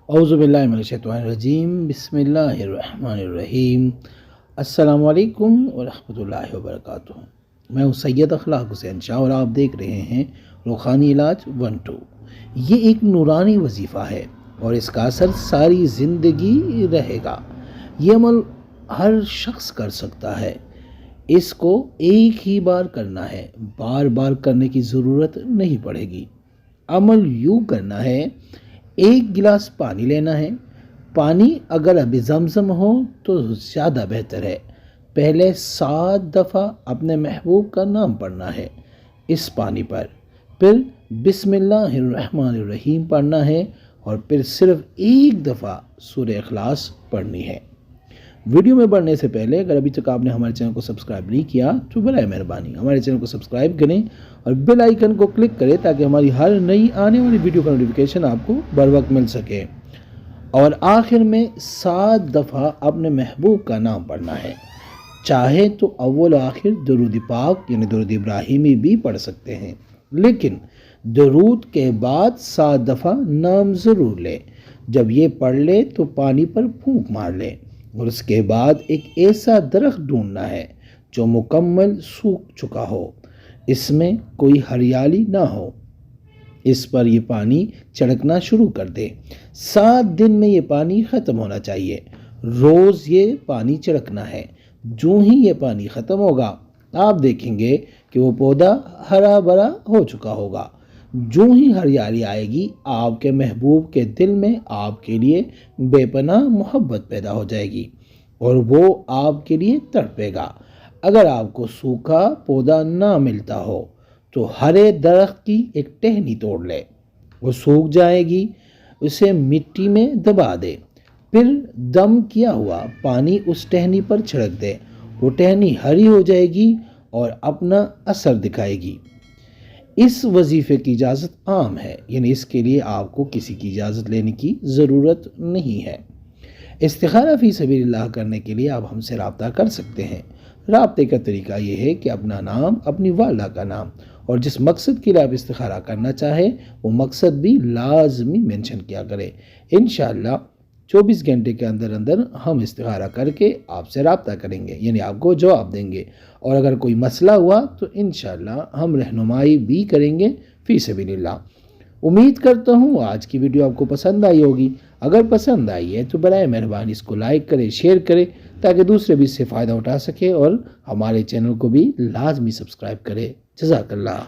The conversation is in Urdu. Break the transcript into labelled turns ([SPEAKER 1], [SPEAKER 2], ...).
[SPEAKER 1] اعوذ باللہ من الشیطان الرجیم، بسم اللہ الرحمن الرحیم۔ السلام علیکم ورحمۃ اللہ وبرکاتہ۔ میں ہوں سید اخلاق حسین شاہ اور آپ دیکھ رہے ہیں روحانی علاج 1-2۔ یہ ایک نورانی وظیفہ ہے اور اس کا اثر ساری زندگی رہے گا۔ یہ عمل ہر شخص کر سکتا ہے۔ اس کو ایک ہی بار کرنا ہے، بار بار کرنے کی ضرورت نہیں پڑے گی۔ عمل یوں کرنا ہے، ایک گلاس پانی لینا ہے۔ پانی اگر ابھی زمزم ہو تو زیادہ بہتر ہے۔ پہلے 7 دفعہ اپنے محبوب کا نام پڑھنا ہے اس پانی پر، پھر بسم اللہ الرحمن الرحیم پڑھنا ہے اور پھر صرف ایک دفعہ سورہ اخلاص پڑھنی ہے۔ ویڈیو میں بڑھنے سے پہلے اگر ابھی تک آپ نے ہمارے چینل کو سبسکرائب نہیں کیا تو برائے مہربانی ہمارے چینل کو سبسکرائب کریں اور بیل آئیکن کو کلک کریں تاکہ ہماری ہر نئی آنے والی ویڈیو کا نوٹیفیکیشن آپ کو بر وقت مل سکے۔ اور آخر میں 7 دفعہ اپنے محبوب کا نام پڑھنا ہے۔ چاہے تو اول و آخر درود پاک یعنی درود ابراہیمی بھی پڑھ سکتے ہیں، لیکن درود کے بعد 7 دفعہ نام ضرور لیں۔ جب یہ پڑھ لے تو پانی پر پھونک مار لیں اور اس کے بعد ایک ایسا درخت ڈھونڈنا ہے جو مکمل سوکھ چکا ہو، اس میں کوئی ہریالی نہ ہو، اس پر یہ پانی چھڑکنا شروع کر دے۔ 7 دن میں یہ پانی ختم ہونا چاہیے۔ روز یہ پانی چھڑکنا ہے۔ جو ہی یہ پانی ختم ہوگا آپ دیکھیں گے کہ وہ پودا ہرا بھرا ہو چکا ہوگا۔ جو ہی ہریالی آئے گی آپ کے محبوب کے دل میں آپ کے لیے بے پناہ محبت پیدا ہو جائے گی اور وہ آپ کے لیے تڑپے گا۔ اگر آپ کو سوکھا پودا نہ ملتا ہو تو ہرے درخت کی ایک ٹہنی توڑ لے، وہ سوکھ جائے گی، اسے مٹی میں دبا دے، پھر دم کیا ہوا پانی اس ٹہنی پر چھڑک دے۔ وہ ٹہنی ہری ہو جائے گی اور اپنا اثر دکھائے گی۔ اس وظیفے کی اجازت عام ہے، یعنی اس کے لیے آپ کو کسی کی اجازت لینے کی ضرورت نہیں ہے۔ استخارہ فی سبیل اللہ کرنے کے لیے آپ ہم سے رابطہ کر سکتے ہیں۔ رابطے کا طریقہ یہ ہے کہ اپنا نام، اپنی والدہ کا نام اور جس مقصد کے لیے آپ استخارہ کرنا چاہیں وہ مقصد بھی لازمی مینشن کیا کریں۔ انشاءاللہ 24 گھنٹے کے اندر ہم استخارہ کر کے آپ سے رابطہ کریں گے، یعنی آپ کو جواب دیں گے، اور اگر کوئی مسئلہ ہوا تو انشاءاللہ ہم رہنمائی بھی کریں گے فی سبیل اللہ۔ امید کرتا ہوں آج کی ویڈیو آپ کو پسند آئی ہوگی۔ اگر پسند آئی ہے تو برائے مہربانی اس کو لائک کریں، شیئر کریں تاکہ دوسرے بھی اس سے فائدہ اٹھا سکے، اور ہمارے چینل کو بھی لازمی سبسکرائب کریں۔ جزاک اللہ۔